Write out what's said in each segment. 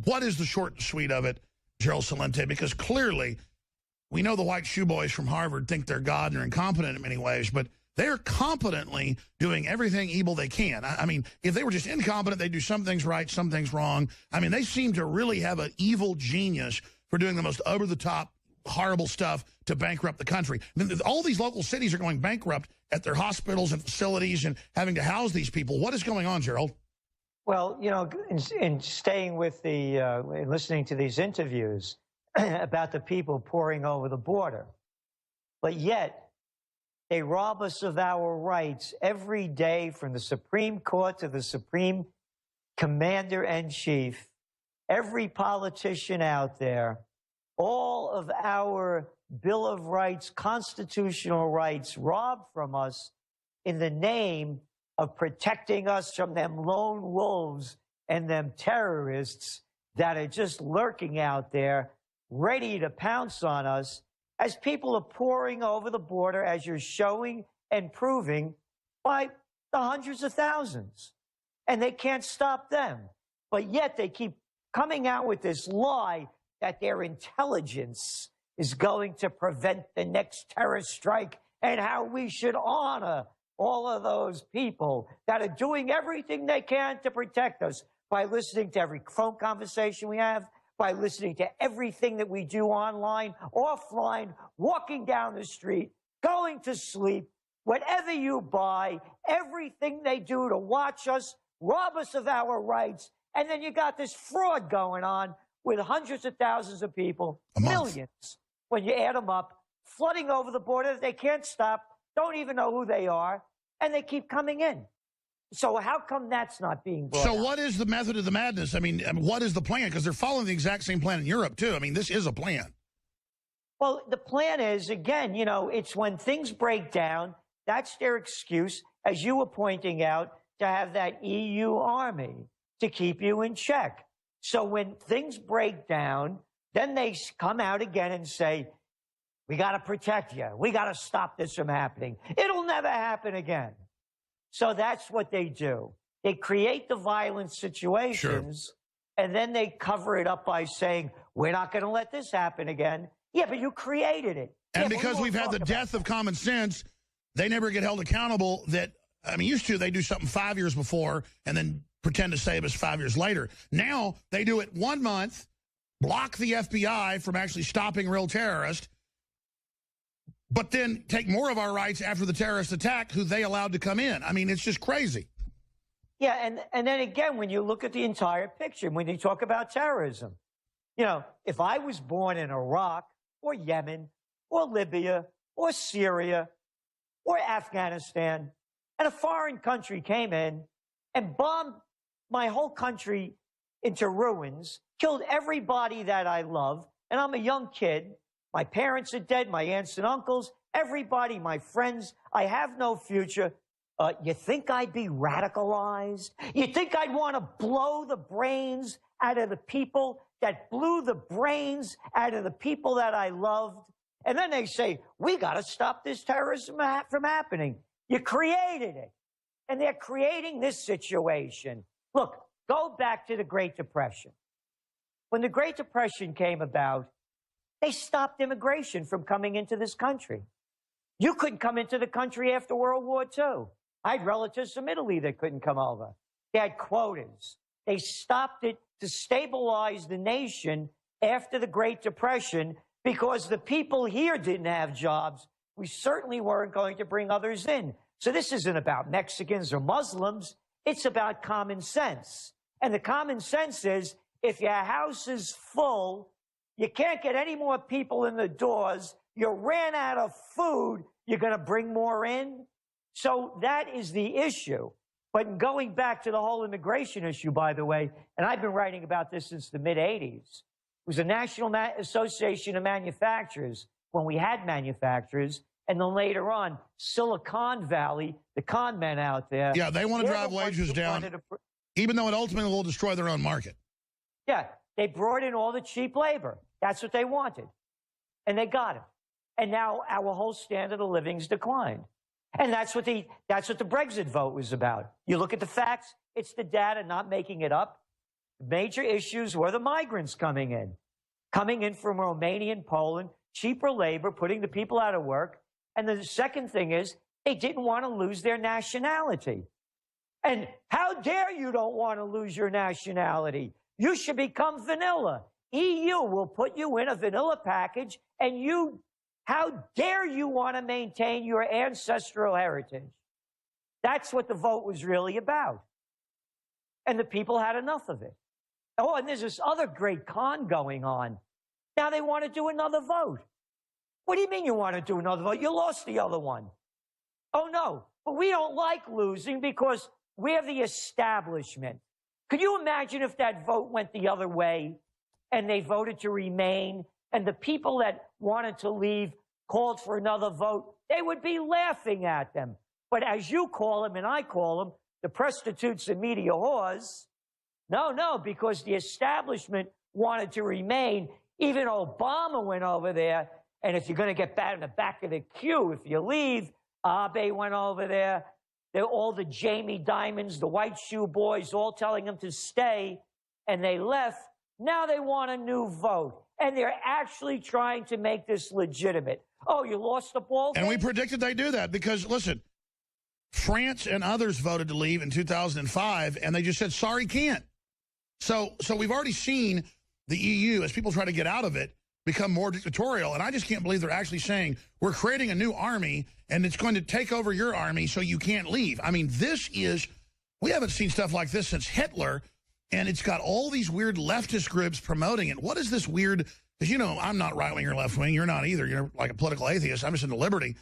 what is the short and sweet of it, Gerald Celente? Because clearly, we know the white shoe boys from Harvard think they're God and are incompetent in many ways, but they're competently doing everything evil they can. I mean, if they were just incompetent, they'd do some things right, some things wrong. I mean, they seem to really have an evil genius for doing the most over-the-top, horrible stuff to bankrupt the country. I mean, all these local cities are going bankrupt at their hospitals and facilities and having to house these people. What is going on, Gerald? Well, you know, in staying with the, listening to these interviews about the people pouring over the border, but yet they rob us of our rights every day, from the Supreme Court to the Supreme Commander-in-Chief, every politician out there, all of our Bill of Rights, constitutional rights, robbed from us in the name of protecting us from them lone wolves and them terrorists that are just lurking out there, ready to pounce on us as people are pouring over the border, as you're showing and proving, by the hundreds of thousands. And they can't stop them. But yet they keep coming out with this lie that their intelligence is going to prevent the next terrorist strike, and how we should honor all of those people that are doing everything they can to protect us by listening to every phone conversation we have, by listening to everything that we do online, offline, walking down the street, going to sleep, whatever you buy, everything they do to watch us, rob us of our rights. And then you got this fraud going on with hundreds of thousands of people, millions, when you add them up, flooding over the border. They can't stop, don't even know who they are, and they keep coming in. So how come that's not being brought out? What is the method of the madness? I mean, what is the plan? Because they're following the exact same plan in Europe, too. I mean, this is a plan. Well, the plan is, again, you know, it's when things break down, that's their excuse, as you were pointing out, to have that EU army to keep you in check. So when things break down, then they come out again and say, we got to protect you. We got to stop this from happening. It'll never happen again. So that's what they do. They create the violent situations, and then they cover it up by saying, we're not going to let this happen again. Yeah, but you created it. And because we've had the death of common sense, they never get held accountable. That, I mean, used to, they do something 5 years before and then pretend to save us 5 years later. Now they do it 1 month, block the FBI from actually stopping real terrorists, but then take more of our rights after the terrorist attack, who they allowed to come in. I mean, it's just crazy. Yeah, and then again, when you look at the entire picture, when you talk about terrorism, you know, if I was born in Iraq or Yemen or Libya or Syria or Afghanistan, and a foreign country came in and bombed my whole country into ruins, killed everybody that I love, and I'm a young kid, my parents are dead, my aunts and uncles, everybody, my friends, I have no future. You think I'd be radicalized? You think I'd want to blow the brains out of the people that blew the brains out of the people that I loved? And then they say, we got to stop this terrorism from happening. You created it. And they're creating this situation. Look, go back to the Great Depression. When the Great Depression came about, they stopped immigration from coming into this country. You couldn't come into the country after World War II. I had relatives from Italy that couldn't come over. They had quotas. They stopped it to stabilize the nation after the Great Depression because the people here didn't have jobs. We certainly weren't going to bring others in. So this isn't about Mexicans or Muslims. It's about common sense. And the common sense is, if your house is full, you can't get any more people in the doors, you ran out of food, you're going to bring more in? So that is the issue. But going back to the whole immigration issue, by the way, and I've been writing about this since the mid-'80s, it was a National Association of Manufacturers, when we had manufacturers, and then later on, Silicon Valley, the con men out there. Yeah, they want to drive wages down, even though it ultimately will destroy their own market. Yeah, they brought in all the cheap labor. That's what they wanted. And they got it. And now our whole standard of living's declined. And that's what the Brexit vote was about. You look at the facts, it's the data, not making it up. major issues were the migrants coming in from Romania and Poland, cheaper labor, putting the people out of work. And the second thing is they didn't want to lose their nationality. And how dare you don't want to lose your nationality? You should become vanilla. EU will put you in a vanilla package, and how dare you want to maintain your ancestral heritage? That's what the vote was really about. And the people had enough of it. Oh, and there's this other great con going on. Now they want to do another vote. What do you mean you want to do another vote? You lost the other one. Oh, no. But we don't like losing because we're the establishment. Could you imagine if that vote went the other way and they voted to remain and the people that wanted to leave called for another vote? They would be laughing at them. But as you call them and I call them, the prostitutes and media whores, no, because the establishment wanted to remain. Even Obama went over there. And if you're going to get back in the back of the queue, if you leave, Abe went over there. They're all the Jamie Dimons, the white shoe boys, all telling them to stay. And they left. Now they want a new vote. And they're actually trying to make this legitimate. Oh, you lost the ball? And we predicted they'd do that because, listen, France and others voted to leave in 2005, and they just said, sorry, can't. So we've already seen the EU, as people try to get out of it, become more dictatorial. And I just can't believe they're actually saying, we're creating a new army, and it's going to take over your army so you can't leave. I mean, we haven't seen stuff like this since Hitler, and it's got all these weird leftist groups promoting it. What is this weird, because, I'm not right-wing or left-wing. You're not either. You're like a political atheist. I'm just into liberty.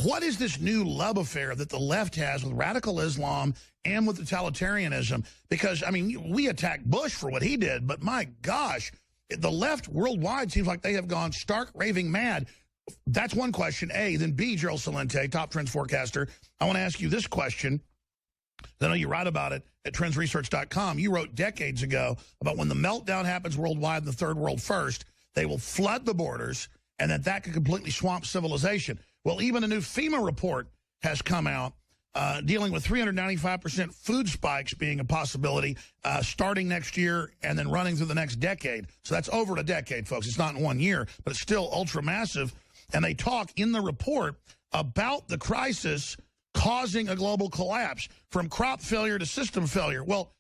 What is this new love affair that the left has with radical Islam and with totalitarianism? Because, I mean, we attacked Bush for what he did, but my gosh, the left worldwide seems like they have gone stark raving mad. That's one question, A. Then B, Gerald Celente, top trends forecaster. I want to ask you this question. I know you write about it at trendsresearch.com. You wrote decades ago about when the meltdown happens worldwide in the third world first, they will flood the borders, and that could completely swamp civilization. Well, even a new FEMA report has come out dealing with 395% food spikes being a possibility starting next year and then running through the next decade. So that's over a decade, folks. It's not in 1 year, but it's still ultra massive. And they talk in the report about the crisis causing a global collapse from crop failure to system failure. Well,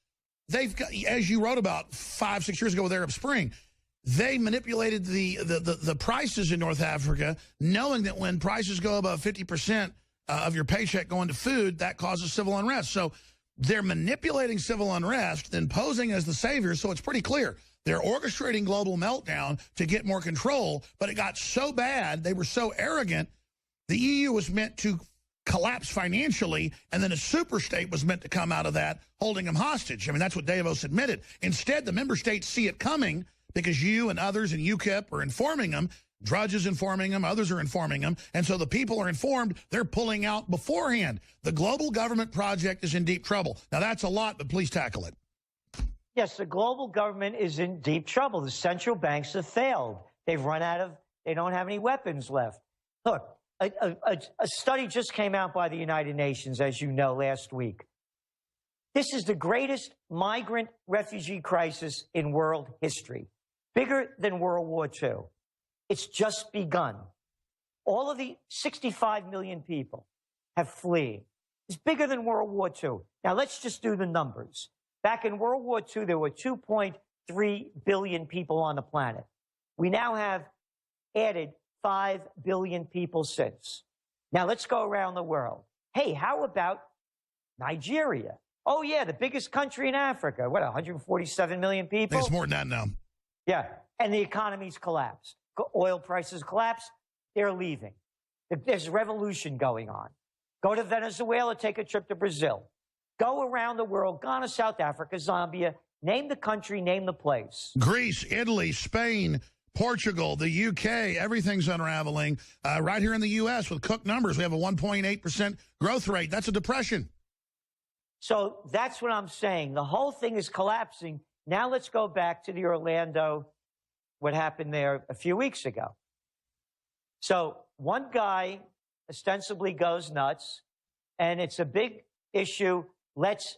they've got, as you wrote about 5-6 years ago with Arab Spring, they manipulated the prices in North Africa, knowing that when prices go above 50% of your paycheck going to food, that causes civil unrest. So they're manipulating civil unrest, then posing as the saviors, so it's pretty clear. They're orchestrating global meltdown to get more control, but it got so bad, they were so arrogant, the EU was meant to collapse financially, and then a super state was meant to come out of that, holding them hostage. I mean, that's what Davos admitted. Instead, the member states see it coming, because you and others and UKIP are informing them, Drudge is informing them, others are informing them, and so the people are informed, they're pulling out beforehand. The global government project is in deep trouble. Now, that's a lot, but please tackle it. Yes, the global government is in deep trouble. The central banks have failed. They don't have any weapons left. Look, a study just came out by the United Nations, as you know, last week. This is the greatest migrant refugee crisis in world history. Bigger than World War II. It's just begun. All of the 65 million people have fled. It's bigger than World War II. Now, let's just do the numbers. Back in World War II, there were 2.3 billion people on the planet. We now have added 5 billion people since. Now, let's go around the world. Hey, how about Nigeria? Oh, yeah, the biggest country in Africa. What, 147 million people? It's more than that now. Yeah, and the economy's collapsed. Oil prices collapsed. They're leaving. There's a revolution going on. Go to Venezuela, take a trip to Brazil. Go around the world, Ghana, South Africa, Zambia. Name the country, name the place. Greece, Italy, Spain, Portugal, the UK, everything's unraveling. Right here in the U.S. with Cook numbers, we have a 1.8% growth rate. That's a depression. So that's what I'm saying. The whole thing is collapsing. Now let's go back to the Orlando, what happened there a few weeks ago. So one guy ostensibly goes nuts, and it's a big issue. Let's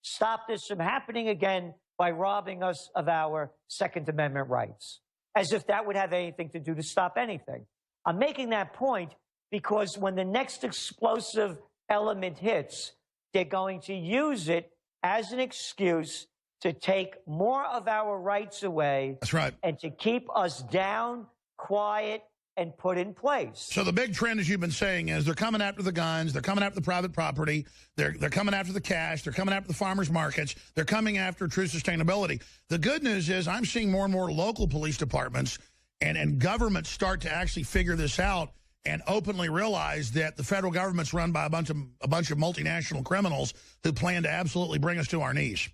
stop this from happening again. by robbing us of our Second Amendment rights, as if that would have anything to do to stop anything. I'm making that point because when the next explosive element hits, they're going to use it as an excuse to take more of our rights away. That's right. And to keep us down, quiet, and put in place. So the big trend, as you've been saying, is they're coming after the guns, they're coming after the private property, they're coming after the cash, they're coming after the farmers markets, they're coming after true sustainability. The good news is I'm seeing more and more local police departments and governments start to actually figure this out and openly realize that the federal government's run by a bunch of multinational criminals who plan to absolutely bring us to our knees.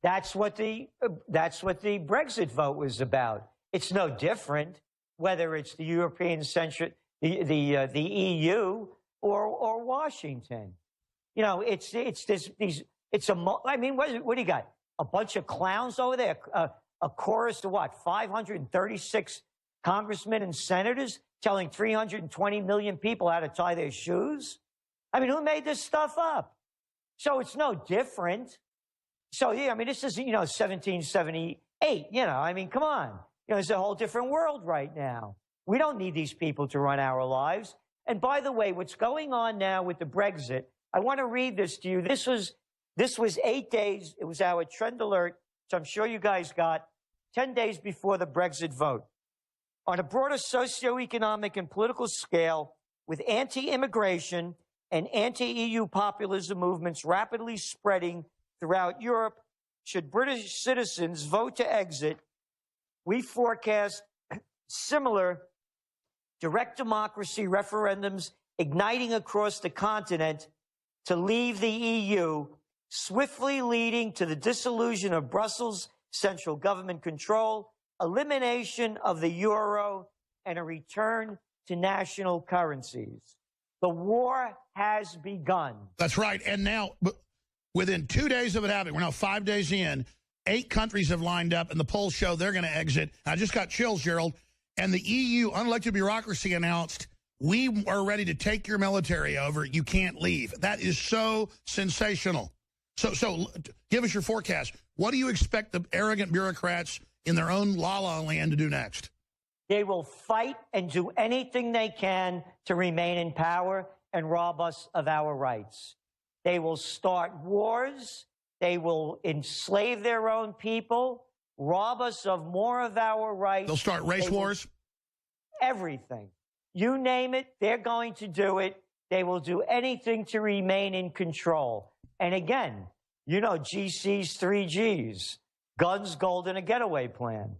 That's what the Brexit vote was about. It's no different whether it's the European-centric, the EU or Washington. You know, I mean, what do you got? A bunch of clowns over there, a chorus of what? 536 congressmen and senators telling 320 million people how to tie their shoes? I mean, who made this stuff up? So it's no different. So, yeah, I mean, this is, 1778, I mean, come on. It's a whole different world right now. We don't need these people to run our lives. And by the way, what's going on now with the Brexit, I want to read this to you. This was 8 days. It was our trend alert, so I'm sure you guys got 10 days before the Brexit vote. On a broader socioeconomic and political scale, with anti-immigration and anti-EU populism movements rapidly spreading throughout Europe, should British citizens vote to exit, we forecast similar direct democracy referendums igniting across the continent to leave the EU, swiftly leading to the dissolution of Brussels' central government control, elimination of the euro, and a return to national currencies. The war has begun. That's right. And now, within 2 days of it happening, we're now 5 days in, 8 countries have lined up, and the polls show they're going to exit. I just got chills, Gerald. And the EU unelected bureaucracy announced, we are ready to take your military over. You can't leave. That is so sensational. So give us your forecast. What do you expect the arrogant bureaucrats in their own la-la land to do next? They will fight and do anything they can to remain in power and rob us of our rights. They will start wars. They will enslave their own people, rob us of more of our rights. They'll start race wars? Everything. You name it, they're going to do it. They will do anything to remain in control. And again, GC's 3 Gs, guns, gold, and a getaway plan.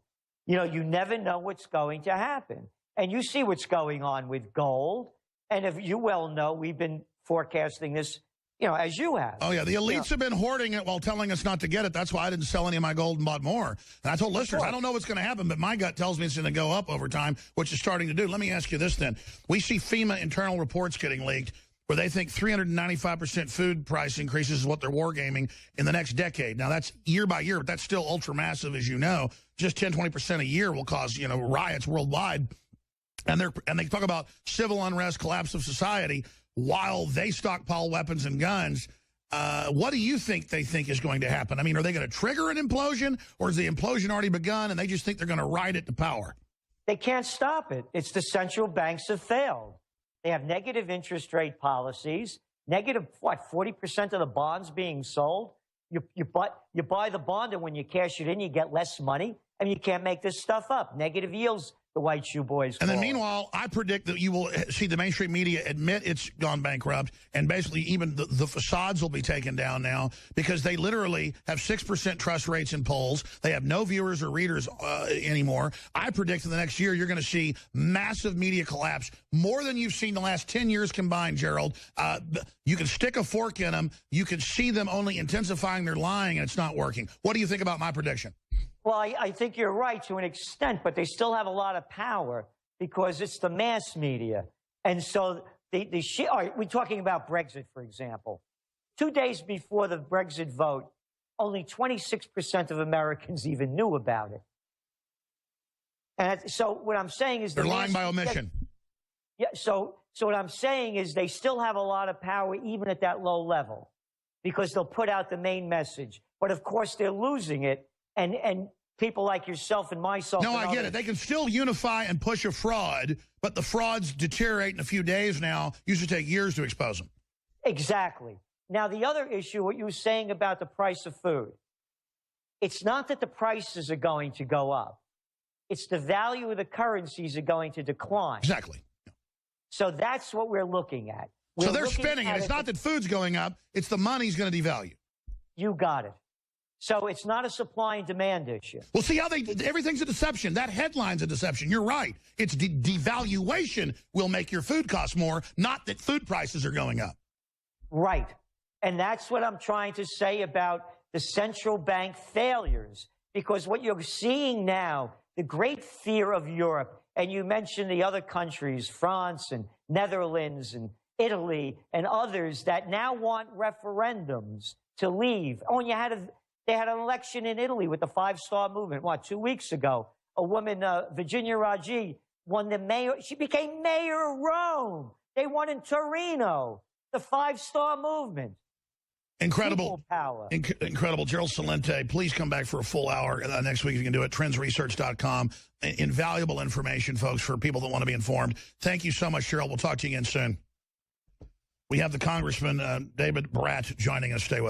You never know what's going to happen. And you see what's going on with gold. And if you well know, we've been forecasting this, as you have. Oh, yeah. The elites have been hoarding it while telling us not to get it. That's why I didn't sell any of my gold and bought more. And I told listeners, I don't know what's going to happen, but my gut tells me it's going to go up over time, which is starting to do. Let me ask you this then. We see FEMA internal reports getting leaked where they think 395% food price increases is what they're wargaming in the next decade. Now, that's year by year, but that's still ultra-massive, as you know. Just 10, 20% a year will cause, riots worldwide. And they talk about civil unrest, collapse of society, while they stockpile weapons and guns. What do you think they think is going to happen? I mean, are they going to trigger an implosion, or has the implosion already begun and they just think they're going to ride it to power? They can't stop it. It's the central banks have failed. They have negative interest rate policies, negative, 40% of the bonds being sold? You buy the bond, and when you cash it in, you get less money, and you can't make this stuff up. Negative yields, the white shoe boys And then meanwhile, I predict that you will see the mainstream media admit it's gone bankrupt, and basically even the facades will be taken down now because they literally have 6% trust rates in polls. They have no viewers or readers anymore. I predict in the next year you're going to see massive media collapse, more than you've seen the last 10 years combined, Gerald. You can stick a fork in them. You can see them only intensifying their lying, and it's not working. What do you think about my prediction? Well, I think you're right to an extent, but they still have a lot of power because it's the mass media. And so all right, we're talking about Brexit, for example. 2 days before the Brexit vote, only 26% of Americans even knew about it. And so what I'm saying is... They're lying by omission. Yeah, so what I'm saying is they still have a lot of power even at that low level because they'll put out the main message. But of course, they're losing it. And people like yourself and myself. No, I get it. They can still unify and push a fraud, but the frauds deteriorate in a few days now. Usually take years to expose them. Exactly. Now, the other issue, what you were saying about the price of food, it's not that the prices are going to go up. It's the value of the currencies are going to decline. Exactly. So that's what we're looking at. So they're spending it. It's not that food's going up. It's the money's going to devalue. You got it. So it's not a supply and demand issue. Well, see how everything's a deception. That headline's a deception. You're right. It's devaluation will make your food cost more, not that food prices are going up. Right. And that's what I'm trying to say about the central bank failures. Because what you're seeing now, the great fear of Europe, and you mentioned the other countries, France and Netherlands and Italy and others that now want referendums to leave. Oh, and they had an election in Italy with the Five-Star Movement, 2 weeks ago? A woman, Virginia Raggi, won the mayor. She became mayor of Rome. They won in Torino, the Five-Star Movement. Incredible. People power. Incredible. Gerald Celente, please come back for a full hour next week if you can do it. Trendsresearch.com. Invaluable information, folks, for people that want to be informed. Thank you so much, Gerald. We'll talk to you again soon. We have the Congressman David Bratt joining us. Stay with us.